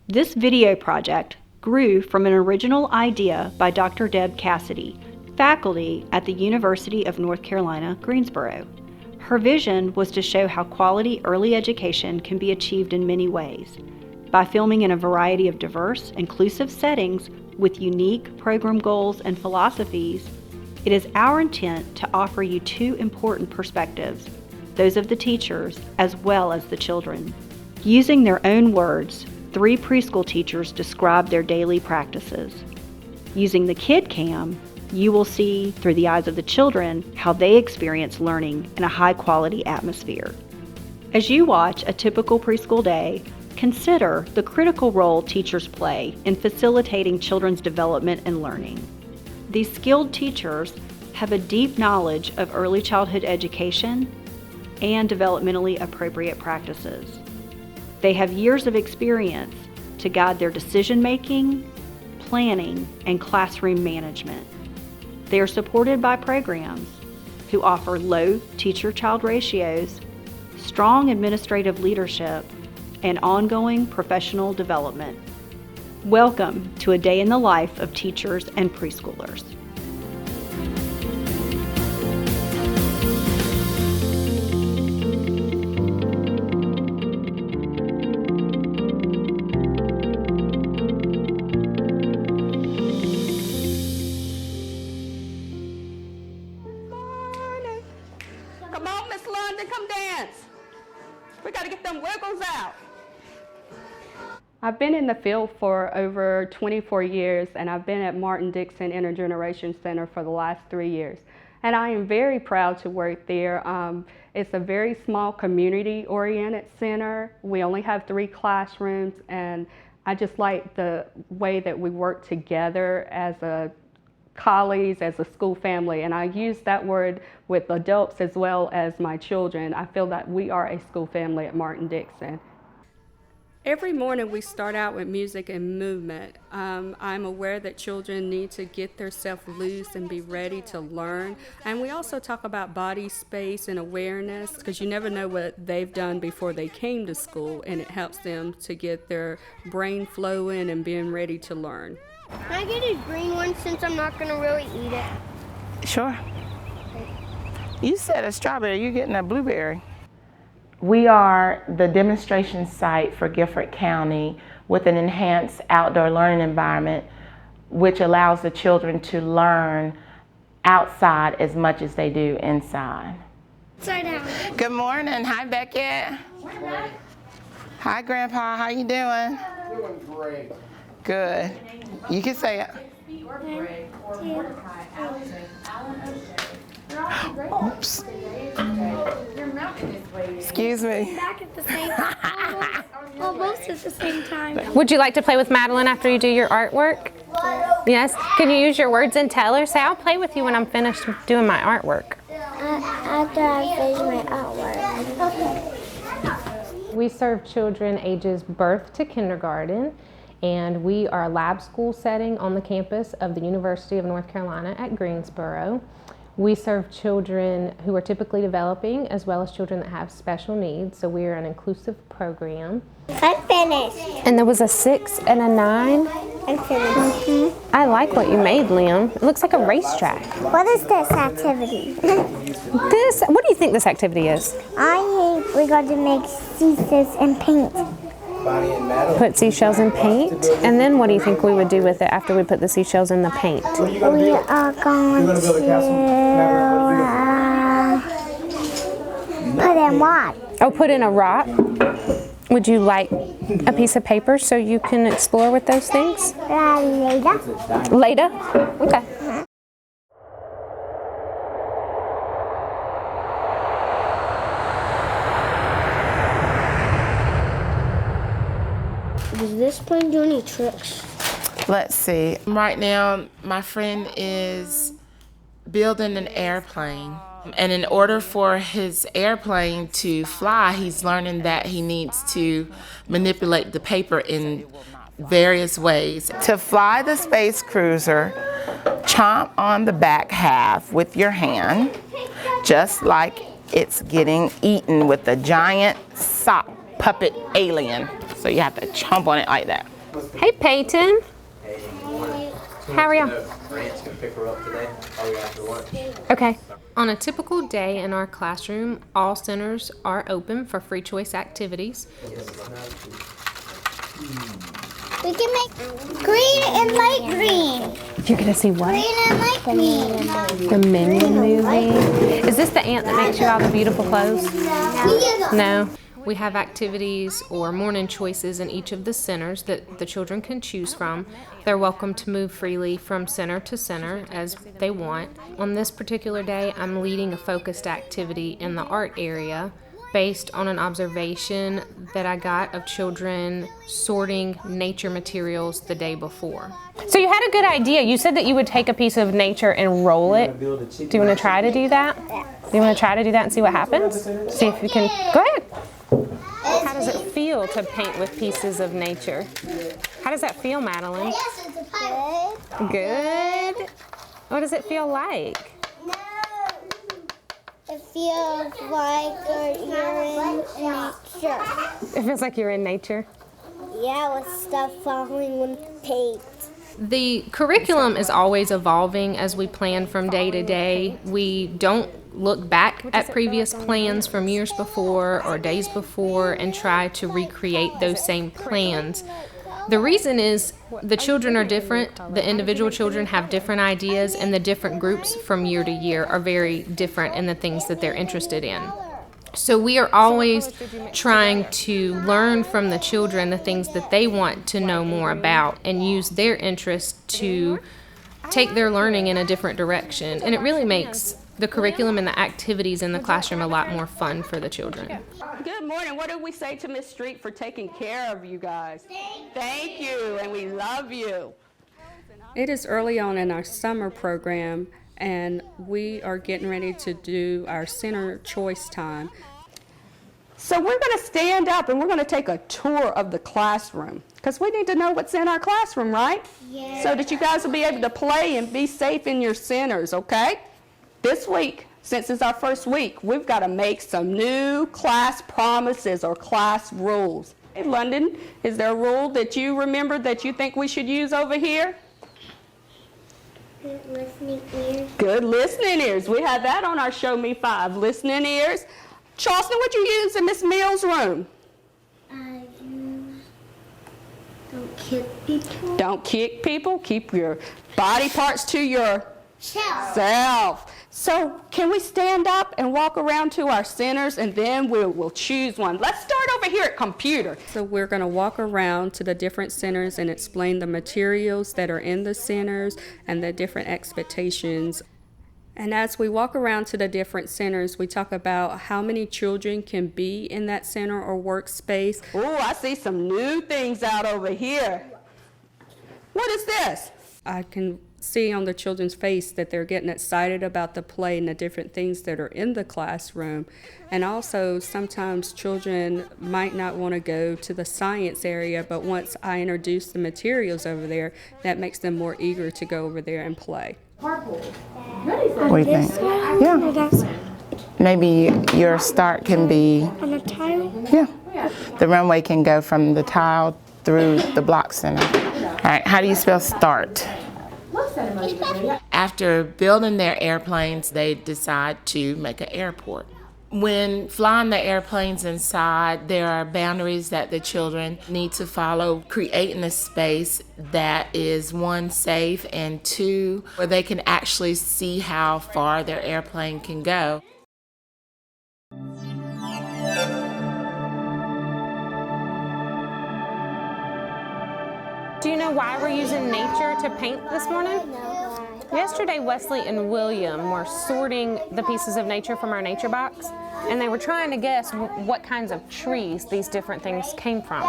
This video project grew from an original idea by Dr. Deb Cassidy, faculty at the University of North Carolina, Greensboro. Her vision was to show how quality early education can be achieved in many ways, by filming in a variety of diverse, inclusive settings with unique program goals and philosophies. It is our intent to offer you two important perspectives, those of the teachers as well as the children. Using their own words, 3 preschool teachers describe their daily practices. Using the Kid Cam, you will see through the eyes of the children how they experience learning in a high-quality atmosphere. As you watch a typical preschool day, consider the critical role teachers play in facilitating children's development and learning. These skilled teachers have a deep knowledge of early childhood education and developmentally appropriate practices. They have years of experience to guide their decision-making, planning, and classroom management. They are supported by programs who offer low teacher-child ratios, strong administrative leadership, and ongoing professional development. Welcome to a day in the life of teachers and preschoolers. Come on, Miss London, come dance. We got to get them wiggles out. I've been in the field for over 24 years, and I've been at Martin-Dixon Intergeneration Center for the last 3 years. And I am very proud to work there. It's a very small community-oriented center. We only have 3 classrooms, and I just like the way that we work together as a colleagues, as a school family, and I use that word with adults as well as my children. I feel that we are a school family at Martin-Dixon. Every morning we start out with music and movement. I'm aware that children need to get themselves loose and be ready to learn. And we also talk about body space and awareness, because you never know what they've done before they came to school, and it helps them to get their brain flowing and being ready to learn. Can I get a green one since I'm not going to really eat it? Sure. You said a strawberry, you're getting a blueberry. We are the demonstration site for Gifford County with an enhanced outdoor learning environment, which allows the children to learn outside as much as they do inside. Upside down. Good morning. Hi, Beckett. Hi, Grandpa. How you doing? Doing great. Good. You can say it. Oops. Excuse me. Back at the same time. Almost at the same time. Would you like to play with Madeline after you do your artwork? Yes? Can you use your words and tell her? Say, I'll play with you when I'm finished doing my artwork. After I finish my artwork. We serve children ages birth to kindergarten, and we are a lab school setting on the campus of the University of North Carolina at Greensboro. We serve children who are typically developing as well as children that have special needs, so we are an inclusive program. I'm finished. And there was a 6 and a 9. I'm finished. I like what you made, Liam. It looks like a racetrack. What is this activity? What do you think this activity is? I think we're going to make seashells and paint. Put seashells in paint, and then what do you think we would do with it after we put the seashells in the paint? We are going to put in what? Oh, put in a rock. Would you like a piece of paper so you can explore with those things? Later. Later? Okay. Does this plane do any tricks? Let's see. Right now, my friend is building an airplane. And in order for his airplane to fly, he's learning that he needs to manipulate the paper in various ways. To fly the space cruiser, chomp on the back half with your hand, just like it's getting eaten with a giant sock puppet alien. So you have to chomp on it like that. Hey, Peyton. Hey, good morning. How are you? Grant's gonna pick her up today. Probably after lunch. Okay. On a typical day in our classroom, all centers are open for free choice activities. We can make green and light green. You're gonna see what? Green and light green. The Minion movie. Is this the aunt that makes you all the beautiful clothes? No. We have activities or morning choices in each of the centers that the children can choose from. They're welcome to move freely from center to center as they want. On this particular day, I'm leading a focused activity in the art area based on an observation that I got of children sorting nature materials the day before. So you had a good idea. You said that you would take a piece of nature and roll it. Do you want to try to do that? Do you want to try to do that and see what happens? See if you can. Go ahead. How does it feel to paint with pieces of nature? How does that feel, Madeline? Good. What does it feel like? It feels like you're in nature. It feels like you're in nature. Yeah, with stuff falling with paint. The curriculum is always evolving as we plan from day to day. We don't look back at previous plans from years before or days before and try to recreate those same plans. The reason is the children are different, the individual children have different ideas, and the different groups from year to year are very different in the things that they're interested in. So we are always trying to learn from the children the things that they want to know more about and use their interests to take their learning in a different direction. And it really makes the curriculum and the activities in the classroom a lot more fun for the children. Good morning. What did we say to Miss Street for taking care of you guys? Thank you, and we love you. It is early on in our summer program, and we are getting ready to do our center choice time. So we're going to stand up and we're going to take a tour of the classroom because we need to know what's in our classroom, right? Yeah. So that you guys will be able to play and be safe in your centers, okay? This week, since it's our first week, we've got to make some new class promises or class rules. Hey, London, is there a rule that you remember that you think we should use over here? Good listening ears. Good listening ears. We have that on our Show Me 5, listening ears. Charleston, what you use in Miss Mills' room? Don't kick people. Don't kick people. Keep your body parts to yourself. So can we stand up and walk around to our centers and then we'll choose one. Let's start over here at computer. So we're going to walk around to the different centers and explain the materials that are in the centers and the different expectations. And as we walk around to the different centers, we talk about how many children can be in that center or workspace. Oh, I see some new things out over here. What is this? I can see on the children's face that they're getting excited about the play and the different things that are in the classroom. And also sometimes children might not want to go to the science area, but once I introduce the materials over there, that makes them more eager to go over there and play. What do you think? Yeah. Maybe your start can be On a tile? Yeah. The runway can go from the tile through the block center. All right, how do you spell start? After building their airplanes, they decide to make an airport. When flying the airplanes inside, there are boundaries that the children need to follow, creating a space that is, one, safe, and two, where they can actually see how far their airplane can go. Do you know why we're using nature to paint this morning? Yesterday, Wesley and William were sorting the pieces of nature from our nature box, and they were trying to guess what kinds of trees these different things came from,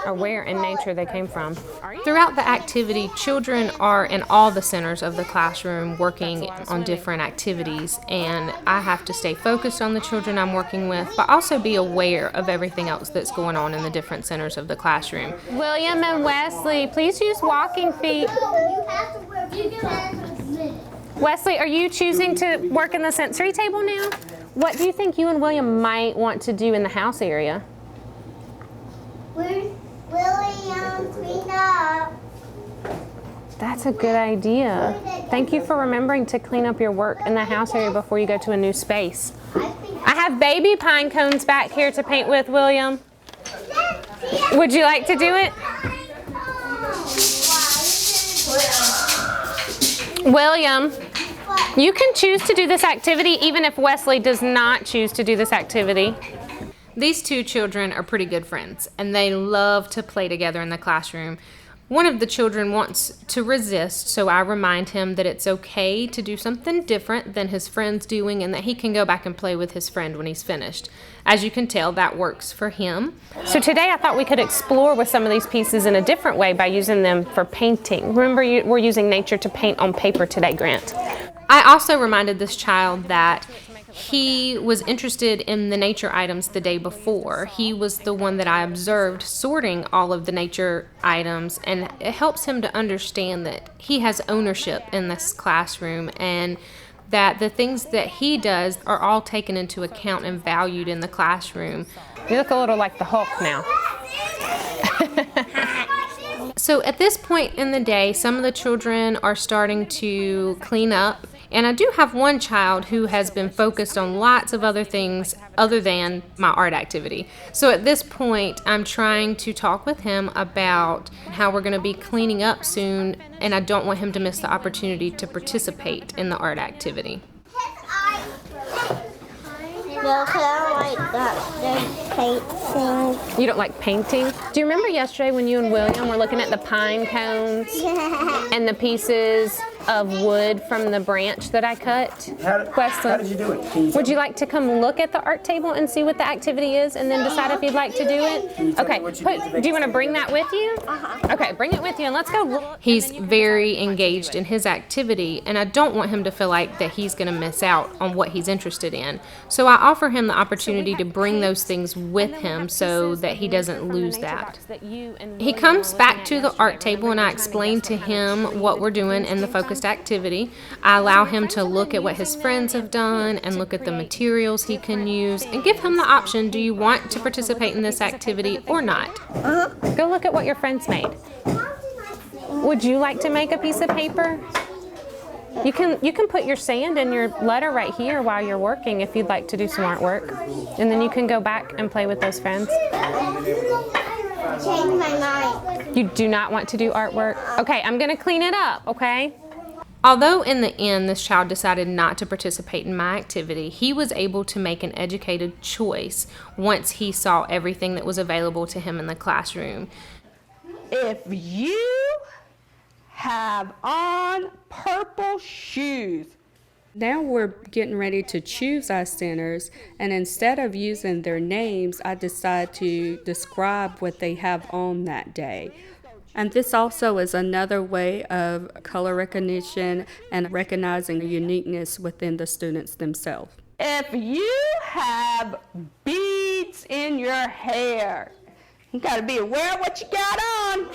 or where in nature they came from. Throughout the activity, children are in all the centers of the classroom working on different activities, and I have to stay focused on the children I'm working with, but also be aware of everything else that's going on in the different centers of the classroom. William and Wesley, please use walking feet. Wesley, are you choosing to work in the sensory table now? What do you think you and William might want to do in the house area? Where's Willie? That's a good idea. Thank you for remembering to clean up your work in the house area before you go to a new space. I have baby pine cones back here to paint with, William. Would you like to do it? William, you can choose to do this activity even if Wesley does not choose to do this activity. These two children are pretty good friends, and they love to play together in the classroom. One of the children wants to resist, so I remind him that it's okay to do something different than his friend's doing and that he can go back and play with his friend when he's finished. As you can tell, that works for him. So today I thought we could explore with some of these pieces in a different way by using them for painting. Remember, we're using nature to paint on paper today, Grant. I also reminded this child that he was interested in the nature items the day before. He was the one that I observed sorting all of the nature items, and it helps him to understand that he has ownership in this classroom and that the things that he does are all taken into account and valued in the classroom. You look a little like the Hulk now. So at this point in the day, some of the children are starting to clean up. And I do have one child who has been focused on lots of other things other than my art activity. So at this point, I'm trying to talk with him about how we're going to be cleaning up soon, and I don't want him to miss the opportunity to participate in the art activity. No, 'cause I don't like that painting. You don't like painting? Do you remember yesterday when you and William were looking at the pine cones and the pieces of wood from the branch that I cut? How did you do it? Would you like to come look at the art table and see what the activity is and then decide if you'd like to do it? Okay, do you want to bring that with you? Okay, bring it with you and let's go look. He's very engaged in his activity, and I don't want him to feel like that he's going to miss out on what he's interested in. So I offer him the opportunity to bring those things with him so that he doesn't lose that. He comes back to the art table and I explain to him what we're doing in the focused activity. I allow him to look at what his friends have done and look at the materials he can use and give him the option, do you want to participate in this activity or not? Go look at what your friends made. Would you like to make a piece of paper? You can put your sand in your letter right here while you're working if you'd like to do some artwork. And then you can go back and play with those friends. Change my mind. You do not want to do artwork? Okay, I'm gonna clean it up, okay? Although in the end this child decided not to participate in my activity, he was able to make an educated choice once he saw everything that was available to him in the classroom. If you have on purple shoes. Now we're getting ready to choose our centers, and instead of using their names, I decide to describe what they have on that day. And this also is another way of color recognition and recognizing the uniqueness within the students themselves. If you have beads in your hair, you got to be aware of what you got on.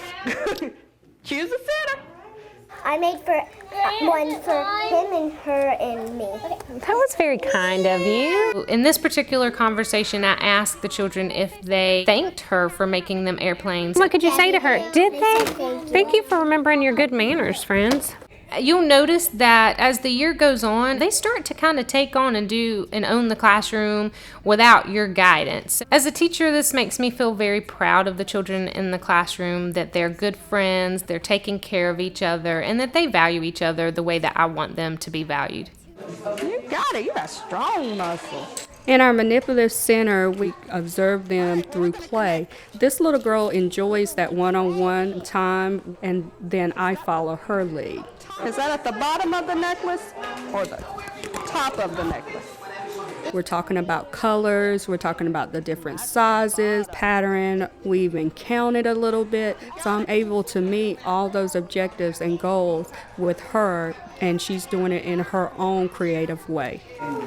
Choose a center. I made one for him and her and me. That was very kind of you. In this particular conversation, I asked the children if they thanked her for making them airplanes. What could you say to her? Did they? Thank you for remembering your good manners, friends. You'll notice that as the year goes on, they start to kind of take on and do and own the classroom without your guidance. As a teacher, this makes me feel very proud of the children in the classroom, that they're good friends, they're taking care of each other, and that they value each other the way that I want them to be valued. You got it. You got strong muscle. In our manipulative center, we observe them through play. This little girl enjoys that one-on-one time, and then I follow her lead. Is that at the bottom of the necklace or the top of the necklace? We're talking about colors, we're talking about the different sizes, pattern, we even counted a little bit. So I'm able to meet all those objectives and goals with her, and she's doing it in her own creative way.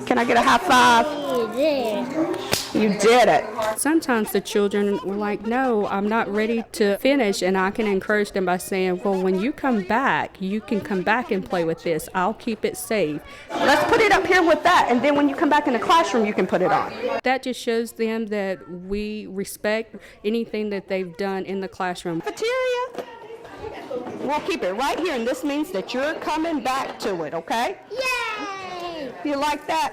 Can I get a high five? You did. You did it. Sometimes the children were like, no, I'm not ready to finish, and I can encourage them by saying, well, when you come back, you can come back and play with this. I'll keep it safe. Let's put it up here with that, and then when you come back in the classroom, you can put it on. That just shows them that we respect anything that they've done in the classroom. Cafeteria. we'll keep it right here, and this means that you're coming back to it, okay? Yay! You like that?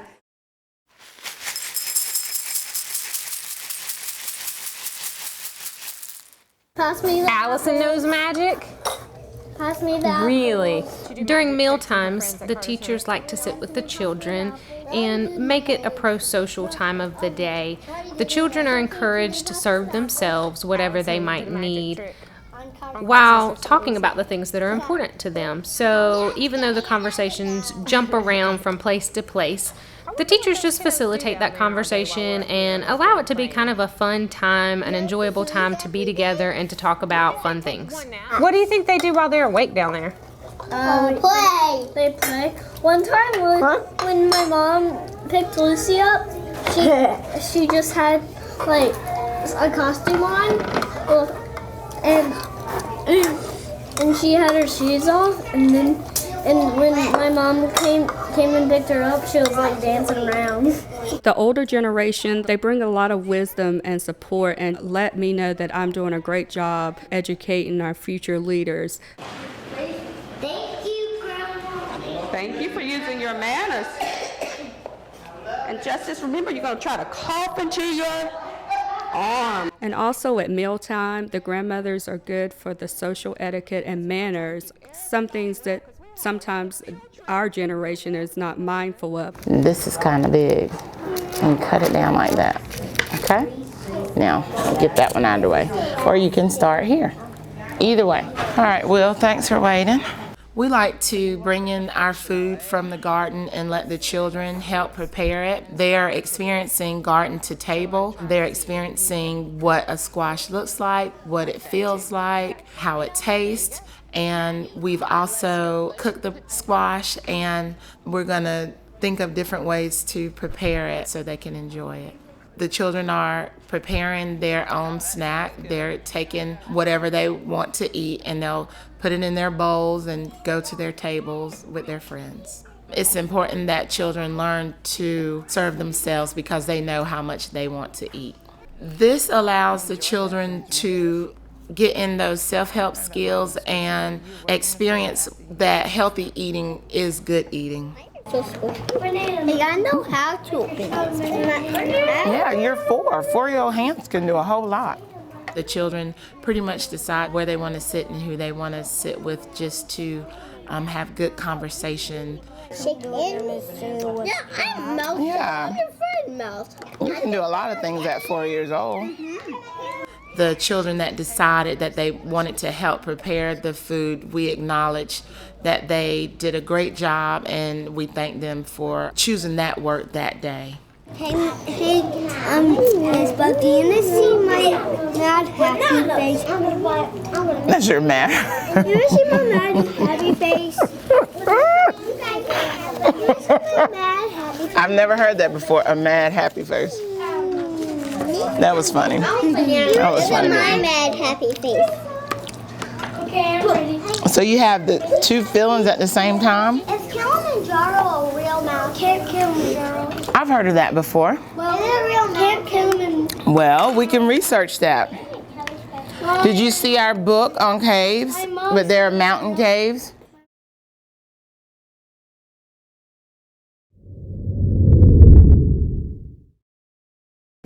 Pass me the Allison knows magic? Pass me the Really? During meal times, the teachers like to sit with the children and make it a pro-social time of the day. The children are encouraged to serve themselves whatever they might need while talking about the things that are important to them. So even though the conversations jump around from place to place, the teachers just facilitate that conversation and allow it to be kind of a fun time, an enjoyable time to be together and to talk about fun things. What do you think they do while they're awake down there? play. They play. One time when my mom picked Lucy up, she just had like a costume on, and she had her shoes off, and when my mom came and picked her up, she was like dancing around. The older generation, they bring a lot of wisdom and support and let me know that I'm doing a great job educating our future leaders. Thank you, Grandma. Thank you for using your manners. And Justice, remember, you're going to try to cough into your arm. And also at mealtime, the grandmothers are good for the social etiquette and manners, some things that sometimes our generation is not mindful of. This is kind of big, and cut it down like that, okay? Now, get that one out of the way. Or you can start here. Either way. All right, Will, thanks for waiting. We like to bring in our food from the garden and let the children help prepare it. They're experiencing garden to table. They're experiencing what a squash looks like, what it feels like, how it tastes. And we've also cooked the squash, and we're gonna think of different ways to prepare it so they can enjoy it. The children are preparing their own snack. They're taking whatever they want to eat, and they'll put it in their bowls and go to their tables with their friends. It's important that children learn to serve themselves because they know how much they want to eat. This allows the children to get in those self-help skills and experience that healthy eating is good eating. Hey, I know how to open it. Yeah, you're 4. 4-year-old hands can do a whole lot. The children pretty much decide where they want to sit and who they want to sit with just to have good conversation. Shake it. Yeah, I melt. Yeah. Your friend melt. You can do a lot of things at 4 years old. The children that decided that they wanted to help prepare the food, we acknowledge that they did a great job, and we thank them for choosing that work that day. Hey, Miss Buck, do you want to see my mad happy face? That's your mad. You want to see my mad happy face? You want to see my mad happy face? I've never heard that before, a mad happy face. That was funny. That was funny. My mad happy face. Okay, I'm ready. So you have the 2 feelings at the same time? Is Kilimanjaro a real mountain? Camp Kilimanjaro. I've heard of that before. Well, is it a real Camp Kilimanjaro? Well, we can research that. Did you see our book on caves? But there are mountain caves?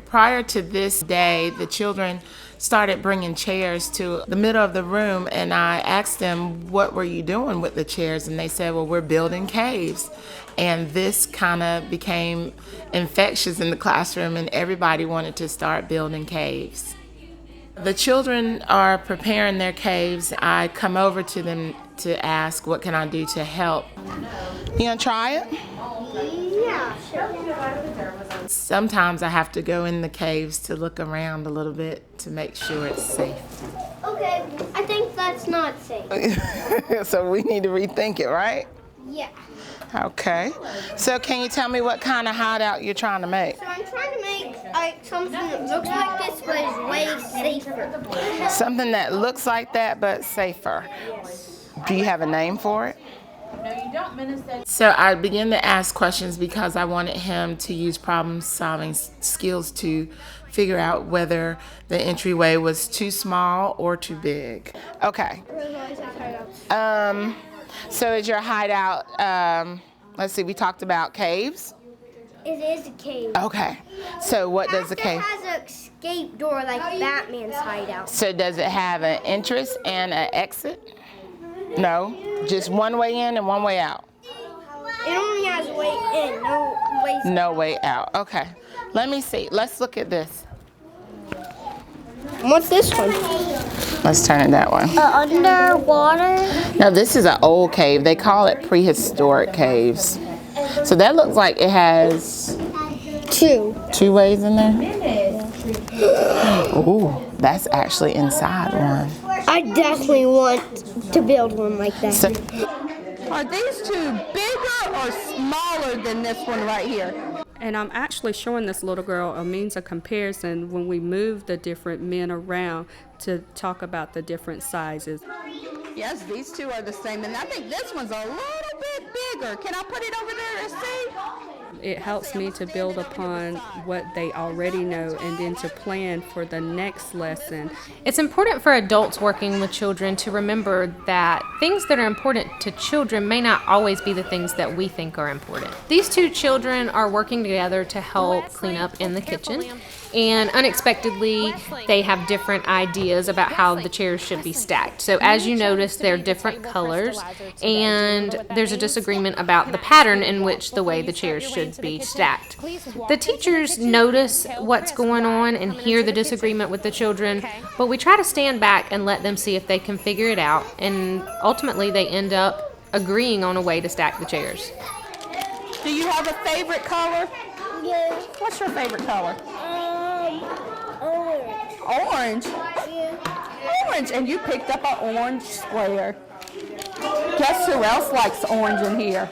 Prior to this day, the children started bringing chairs to the middle of the room, and I asked them, what were you doing with the chairs? And they said, well, we're building caves. And this kind of became infectious in the classroom, and everybody wanted to start building caves. The children are preparing their caves. I come over to them to ask, what can I do to help? You gonna try it? Yeah, sure. Sometimes I have to go in the caves to look around a little bit to make sure it's safe. Okay, I think that's not safe. So we need to rethink it, right? Yeah. Okay. So can you tell me what kind of hideout you're trying to make? So I'm trying to make something that looks like this but is way safer. Something that looks like that but safer. Do you have a name for it? So I began to ask questions because I wanted him to use problem-solving skills to figure out whether the entryway was too small or too big. Okay. So is your hideout, let's see, we talked about caves. It is a cave. Okay. So what does the cave? It has an escape door like Batman's hideout. So does it have an entrance and an exit? No, just one way in and one way out. It only has way in, no way out. No way out. Okay. Let me see. Let's look at this. What's this one? Let's turn it that way. Underwater. Now this is an old cave. They call it prehistoric caves. So that looks like it has two ways in there. Ooh, that's actually inside one. I definitely want to build one like that. So, Are these two bigger or smaller than this one right here? And I'm actually showing this little girl a means of comparison when we move the different men around to talk about the different sizes. Yes, these two are the same, and I think this one's a little bit bigger. Can I put it over there to see? It helps me to build upon what they already know and then to plan for the next lesson. It's important for adults working with children to remember that things that are important to children may not always be the things that we think are important. These two children are working together to help clean up in the kitchen, and unexpectedly they have different ideas about how the chairs should be stacked. So as you notice, they're different colors, and there's a disagreement about the pattern in which the way the chairs should be stacked. The teachers notice what's going on and hear the disagreement with the children, but we try to stand back and let them see if they can figure it out, and ultimately they end up agreeing on a way to stack the chairs. Do you have a favorite color? Yeah. What's your favorite color? Orange. Orange? Yeah. Orange, and you picked up an orange square. Guess who else likes orange in here?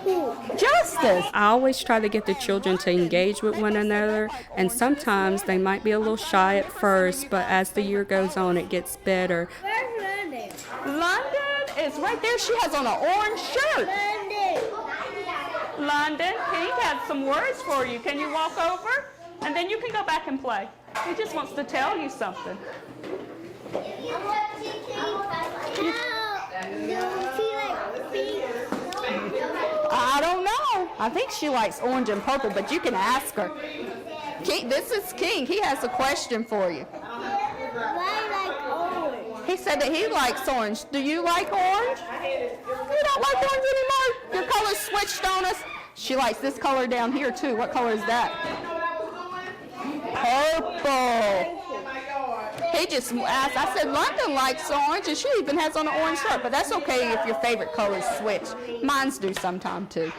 Justice. I always try to get the children to engage with one another, and sometimes they might be a little shy at first, but as the year goes on, it gets better. Where's London? London is right there. She has on an orange shirt. London, Pink has some words for you. Can you walk over? And then you can go back and play. He just wants to tell you something. I don't know. I think she likes orange and purple, but you can ask her. This is King. He has a question for you. He said that he likes orange. Do you like orange? You don't like orange anymore? Your colors switched on us. She likes this color down here too. What color is that? Purple. He just asked. I said London likes orange, and she even has on an orange shirt. But that's okay if your favorite colors switch. Mine's do sometime too.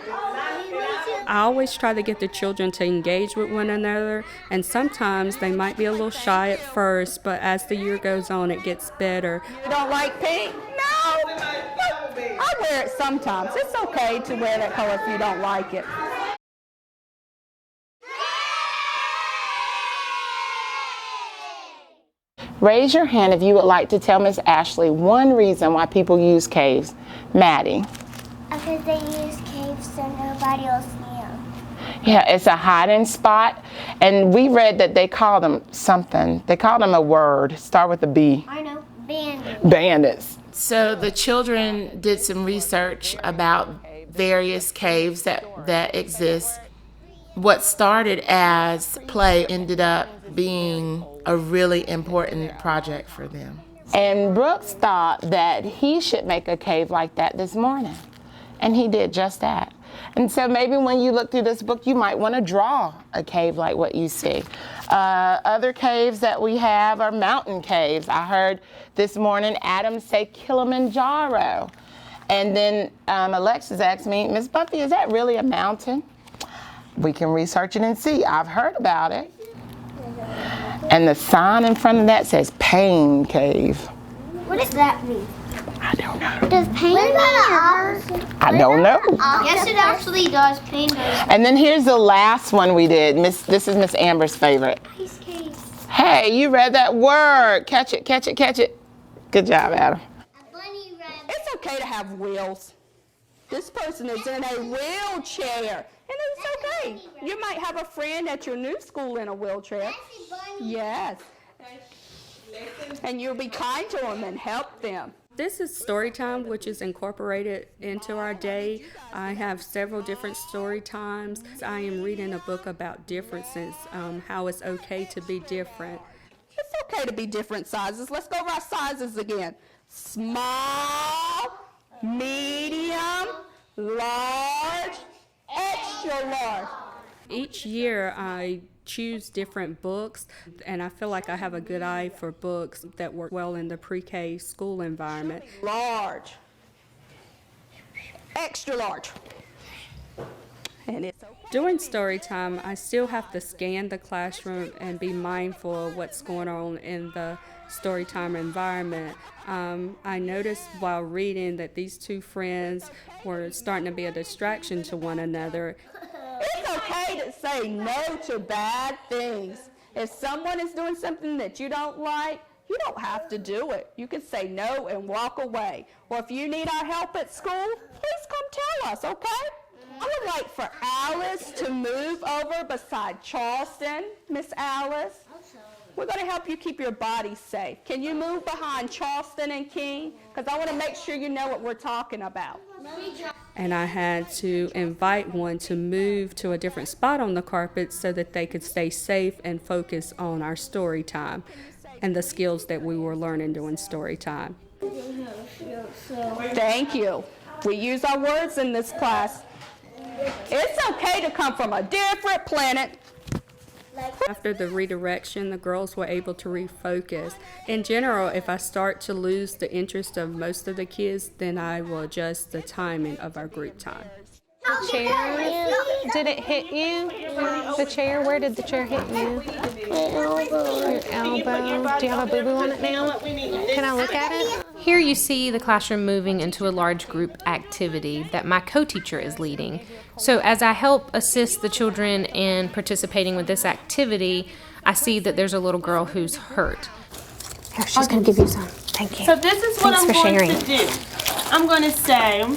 I always try to get the children to engage with one another, and sometimes they might be a little shy at first, but as the year goes on, it gets better. You don't like pink? No. I wear it sometimes. It's okay to wear that color if you don't like it. raise your hand if you would like to tell Miss Ashley one reason why people use caves. Maddie. Because they use caves so nobody will see them. Yeah, it's a hiding spot, and we read that they call them something. They call them a word. Start with a B. I know. Bandits. Bandits. So the children did some research about various caves that exist. What started as play ended up being a really important project for them. And Brooks thought that he should make a cave like that this morning. And he did just that. And so maybe when you look through this book, you might want to draw a cave like what you see. Other caves that we have are mountain caves. I heard this morning Adam say Kilimanjaro. And then Alexis asked me, Miss Buffy, is that really a mountain? We can research it and see. I've heard about it. And the sign in front of that says Pain Cave. What does that mean? I don't know. Does pain mean I don't know. Yes, it actually does. Pain does. And then here's the last one we did. This is Miss Amber's favorite. Ice caves. Hey, you read that word. Catch it, catch it, catch it. Good job, Adam. It's okay to have wheels. This person is in a wheelchair, and it's okay. You might have a friend at your new school in a wheelchair. Yes. And you'll be kind to them and help them. This is story time, which is incorporated into our day. I have several different story times. I am reading a book about differences, how it's okay to be different. It's okay to be different sizes. Let's go over our sizes again. Small, medium, large, extra large. Each year I choose different books, and I feel like I have a good eye for books that work well in the pre-K school environment. Large, extra large. And it's okay. During story time, I still have to scan the classroom and be mindful of what's going on in the story time environment. I noticed while reading that these two friends were starting to be a distraction to one another. It's okay to say no to bad things. If someone is doing something that you don't like, you don't have to do it. You can say no and walk away. Or if you need our help at school, please come tell us, okay? I would like for Alice to move over beside Charleston. Miss Alice, we're going to help you keep your body safe. Can you move behind Charleston and King? Because I want to make sure you know what we're talking about. And I had to invite one to move to a different spot on the carpet so that they could stay safe and focus on our story time and the skills that we were learning during story time. Thank you. We use our words in this class. It's okay to come from a different planet. After the redirection, the girls were able to refocus. In general, if I start to lose the interest of most of the kids, then I will adjust the timing of our group time. The chair, did it hit you? The chair, where did the chair hit you? Your elbow. Do you have a boo-boo on it now? Can I look at it? Here you see the classroom moving into a large group activity that my co-teacher is leading. So as I help assist the children in participating with this activity, I see that there's a little girl who's hurt. Here, she's going to give you some. Thank you. So this is what Thanks I'm for going sharing. to do. I'm going to say, who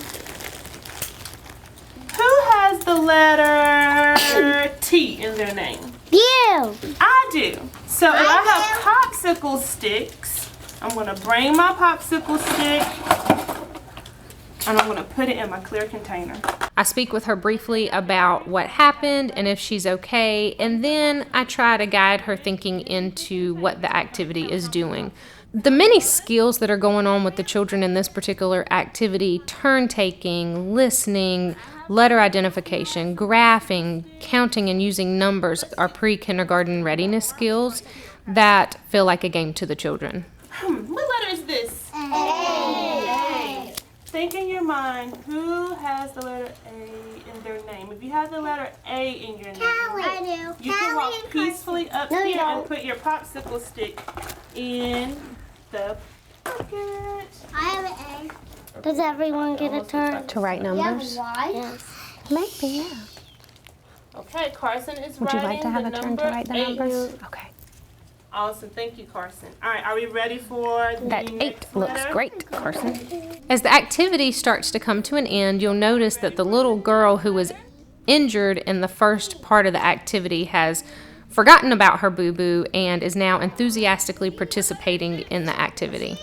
has the letter T in their name? You. I do. So if I have popsicle sticks, I'm going to bring my popsicle stick and I'm going to put it in my clear container. I speak with her briefly about what happened and if she's okay, and then I try to guide her thinking into what the activity is doing. The many skills that are going on with the children in this particular activity, turn taking, listening, letter identification, graphing, counting and using numbers, are pre-kindergarten readiness skills that feel like a game to the children. What letter is this? A. Think in your mind, who has the letter A in their name? If you have the letter A in your name, I do. you can walk peacefully up No, you here and don't. put your popsicle stick in the bucket. I have an A. Does everyone get a turn? To write numbers? Yes. Maybe, yeah. Okay, Carson is Would you writing like to have the a turn to number write the 8. numbers? Okay. Awesome, thank you, Carson. All right, are we ready for the That 8 next looks letter? great, Carson. As the activity starts to come to an end, you'll notice that the little girl who was injured in the first part of the activity has forgotten about her boo-boo and is now enthusiastically participating in the activity.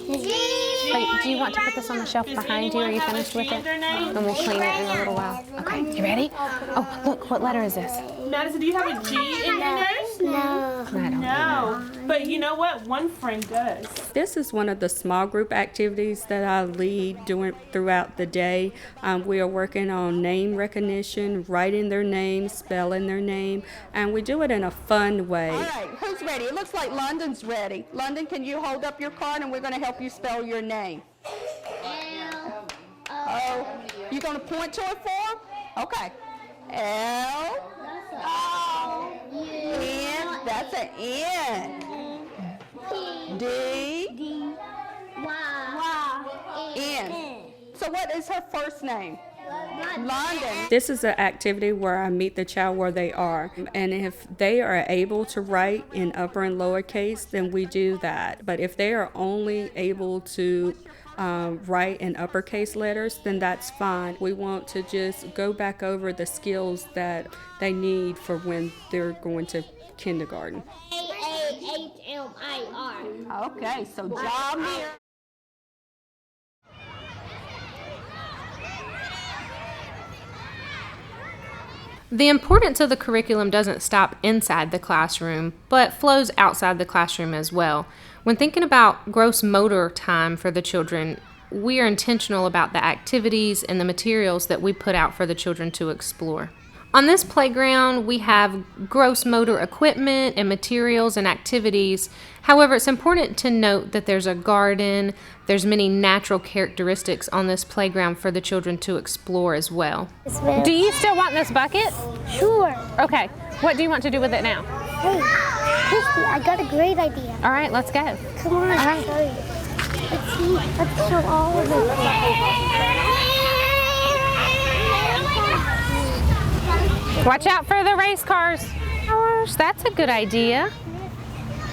Wait, do you want to put this on the shelf behind you? Are you finished with it? And we'll clean it in a little while. Okay, you ready? Oh, look, what letter is this? Madison, do you have a G in your nose? No. I don't No, but you know what? One friend does. This is one of the small group activities that I lead throughout the day. We are working on name recognition, writing their name, spelling their name, and we do it in a fun way. All right, who's ready? It looks like London's ready. London, can you hold up your card and we're going to help you spell your name? Oh, you going to point to it for him? Okay. L. O. N. That's an N. D. Y. N. So what is her first name? London. This is an activity where I meet the child where they are, and if they are able to write in upper and lowercase, then we do that. But if they are only able to write in uppercase letters, then that's fine. We want to just go back over the skills that they need for when they're going to kindergarten. A-A-H-M-I-R. Okay, so job here. The importance of the curriculum doesn't stop inside the classroom, but flows outside the classroom as well. When thinking about gross motor time for the children, we are intentional about the activities and the materials that we put out for the children to explore. On this playground, we have gross motor equipment and materials and activities. However, it's important to note that there's a garden, there's many natural characteristics on this playground for the children to explore as well. Do you still want this bucket? Sure. Okay. What do you want to do with it now? Hey, Christy, I got a great idea. All right, let's go. Come on, I'll show you. Let's see. Let's show all of it. Watch out for the race cars. Gosh, that's a good idea.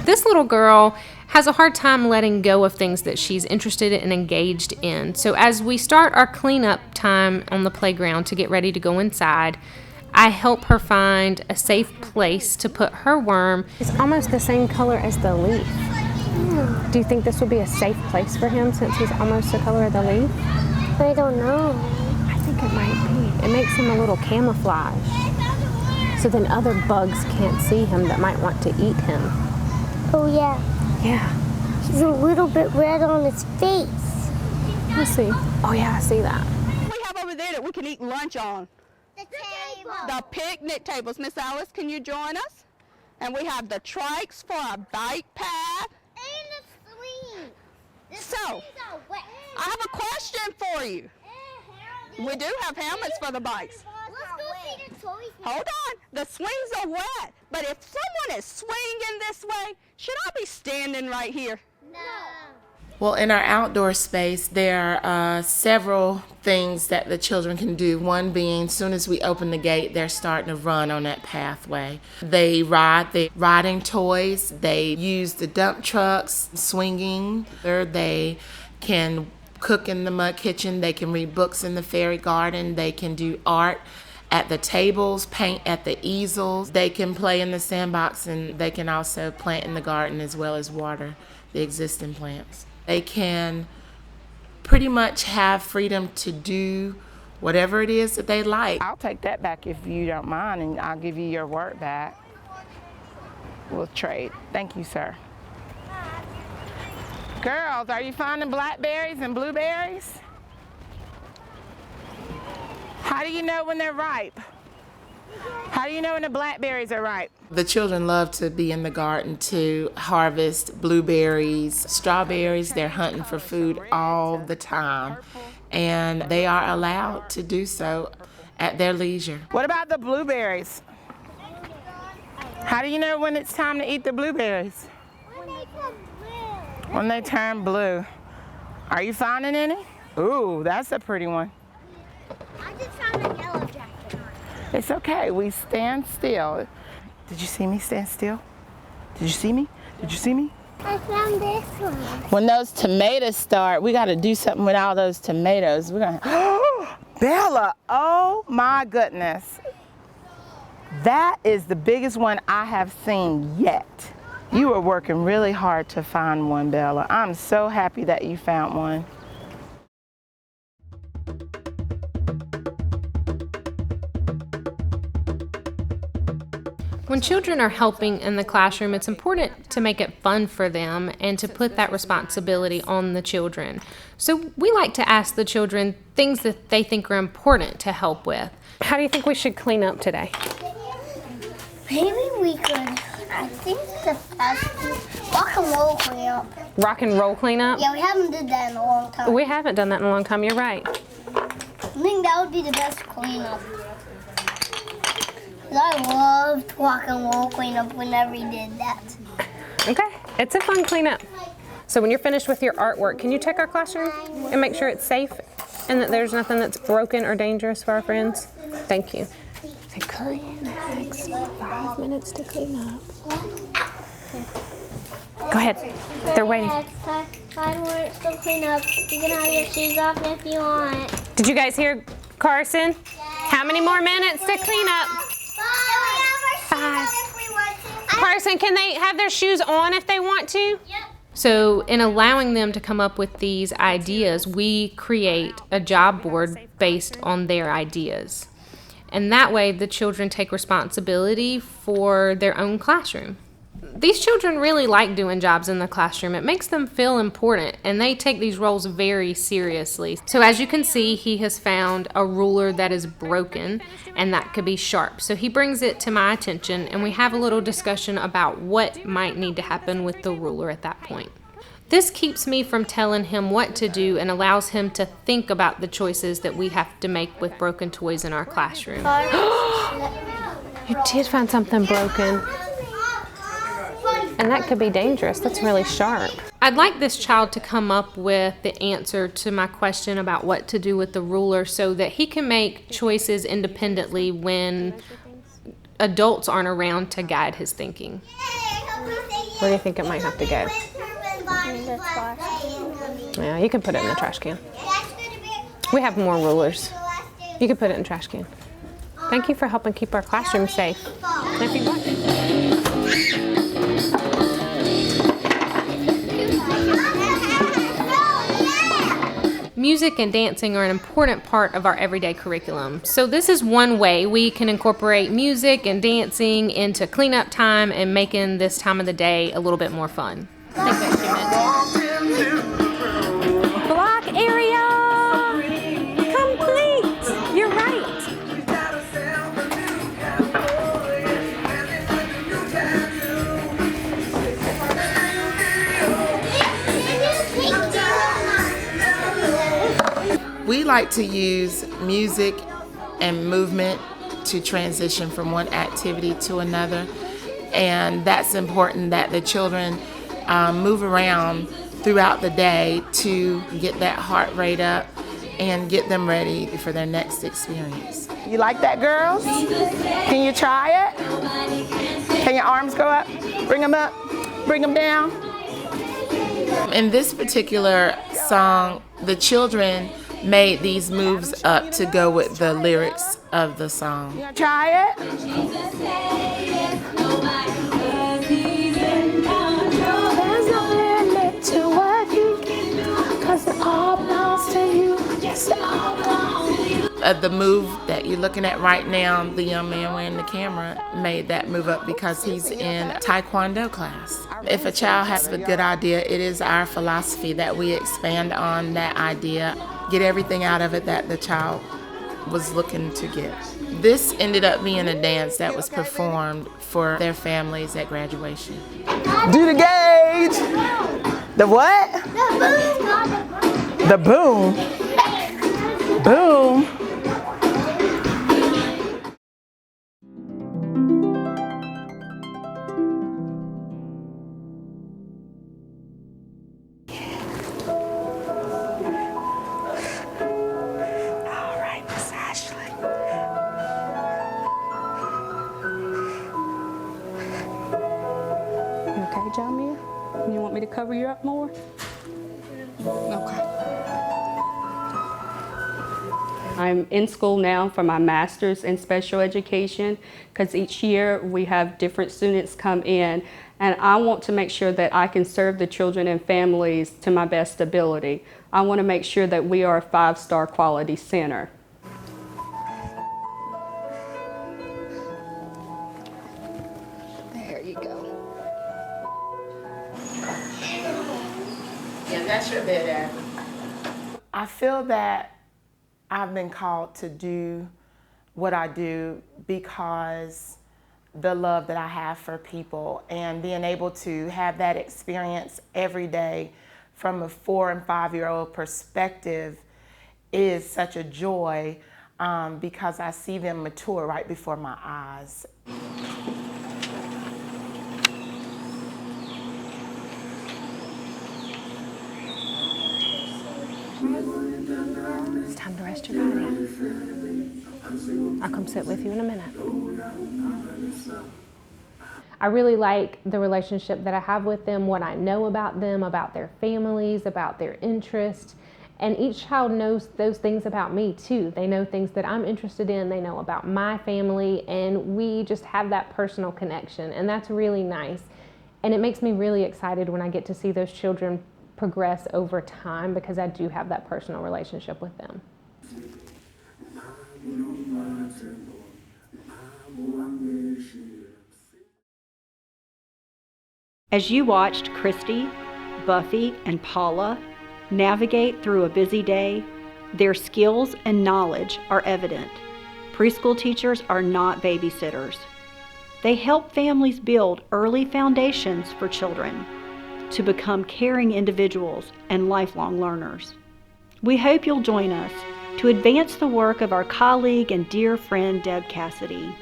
This little girl has a hard time letting go of things that she's interested in and engaged in. So as we start our cleanup time on the playground to get ready to go inside, I help her find a safe place to put her worm. It's almost the same color as the leaf. Do you think this would be a safe place for him since he's almost the color of the leaf? I don't know. I think it might be. It makes him a little camouflage. So then other bugs can't see him that might want to eat him. Oh yeah. Yeah. He's a little bit red on his face. Let's see. Oh yeah, I see that. We have over there that we can eat lunch on. The table. The picnic tables. Miss Alice, can you join us? And we have the trikes for a bike path. And the swing. So, I have a question for you. We do have helmets for the bikes. Let's go see the toys. Hold on. The swings are wet. But if someone is swinging this way, should I be standing right here? No. Well, in our outdoor space, there are several things that the children can do. One being, as soon as we open the gate, they're starting to run on that pathway. They ride the riding toys. They use the dump trucks, swinging. They can cook in the mud kitchen. They can read books in the fairy garden. They can do art at the tables, paint at the easels. They can play in the sandbox, and they can also plant in the garden as well as water the existing plants. They can pretty much have freedom to do whatever it is that they like. I'll take that back if you don't mind, and I'll give you your work back. We'll trade. Thank you, sir. Girls, are you finding blackberries and blueberries? How do you know when they're ripe? How do you know when the blackberries are ripe? The children love to be in the garden to harvest blueberries, strawberries. They're hunting for food all the time, and they are allowed to do so at their leisure. What about the blueberries? How do you know when it's time to eat the blueberries? When they turn blue. Are you finding any? Ooh, that's a pretty one. I just found a yellow jacket. It's okay, we stand still. Did you see me stand still? Did you see me? Did you see me? I found this one. When those tomatoes start, we gotta do something with all those tomatoes. We're gonna, Bella, oh my goodness. That is the biggest one I have seen yet. You were working really hard to find one, Bella. I'm so happy that you found one. When children are helping in the classroom, it's important to make it fun for them and to put that responsibility on the children. So we like to ask the children things that they think are important to help with. How do you think we should clean up today? Maybe we could, I think the best is rock and roll cleanup. Rock and roll cleanup? Yeah, we haven't did that in a long time. We haven't done that in a long time, you're right. I think that would be the best cleanup. 'Cause I loved rock and roll cleanup whenever we did that. Okay, it's a fun cleanup. So when you're finished with your artwork, can you check our classroom and make sure it's safe and that there's nothing that's broken or dangerous for our friends? Thank you. It takes 5 minutes to clean up. Go ahead. They're waiting. 5 minutes to clean up. You can have your shoes off if you want. Did you guys hear Carson? How many more minutes to clean up? 5. Carson, can they have their shoes on if they want to? Yep. So in allowing them to come up with these ideas, we create a job board based on their ideas. And that way, the children take responsibility for their own classroom. These children really like doing jobs in the classroom. It makes them feel important, and they take these roles very seriously. So as you can see, he has found a ruler that is broken, and that could be sharp. So he brings it to my attention, and we have a little discussion about what might need to happen with the ruler at that point. This keeps me from telling him what to do and allows him to think about the choices that we have to make with broken toys in our classroom. You did find something broken. And that could be dangerous. That's really sharp. I'd like this child to come up with the answer to my question about what to do with the ruler so that he can make choices independently when adults aren't around to guide his thinking. Where do you think it might have to go? Yeah, you can put it in the trash can. We have more rulers. You can put it in the trash can. Thank you for helping keep our classroom safe. If you'd like. Music and dancing are an important part of our everyday curriculum. So this is one way we can incorporate music and dancing into cleanup time and making this time of the day a little bit more fun. I think that's Block area complete. You're right. We like to use music and movement to transition from one activity to another, and that's important that the children move around throughout the day to get that heart rate up and get them ready for their next experience. You like that, girls? Can you try it? Can your arms go up? Bring them up, bring them down. In this particular song, the children made these moves up to go with the lyrics of the song. You gonna try it? There's no limit to what you can do, 'cause it all belongs to you. Yes, it all belongs to you. The move that you're looking at right now, the young man wearing the camera made that move up because he's in Taekwondo class. If a child has a good idea, it is our philosophy that we expand on that idea, get everything out of it that the child was looking to get. This ended up being a dance that was performed for their families at graduation. Do the gauge. The what? The boom. Boom. Okay, Jamir? You want me to cover you up more? Okay. I'm in school now for my master's in special education because each year we have different students come in, and I want to make sure that I can serve the children and families to my best ability. I want to make sure that we are a 5-star quality center. There you go. Yeah, that's your bed, Abby. I feel that I've been called to do what I do because the love that I have for people, and being able to have that experience every day from a 4- and 5-year-old perspective is such a joy because I see them mature right before my eyes. It's time to rest your body. I'll come sit with you in a minute. I really like the relationship that I have with them, what I know about them, about their families, about their interests. And each child knows those things about me too. They know things that I'm interested in, they know about my family, and we just have that personal connection, and that's really nice. And it makes me really excited when I get to see those children progress over time because I do have that personal relationship with them. As you watched Christy, Buffy, and Paula navigate through a busy day, their skills and knowledge are evident. Preschool teachers are not babysitters. They help families build early foundations for children to become caring individuals and lifelong learners. We hope you'll join us to advance the work of our colleague and dear friend Deb Cassidy.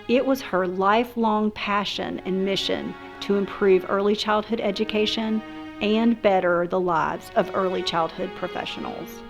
It was her lifelong passion and mission to improve early childhood education and better the lives of early childhood professionals.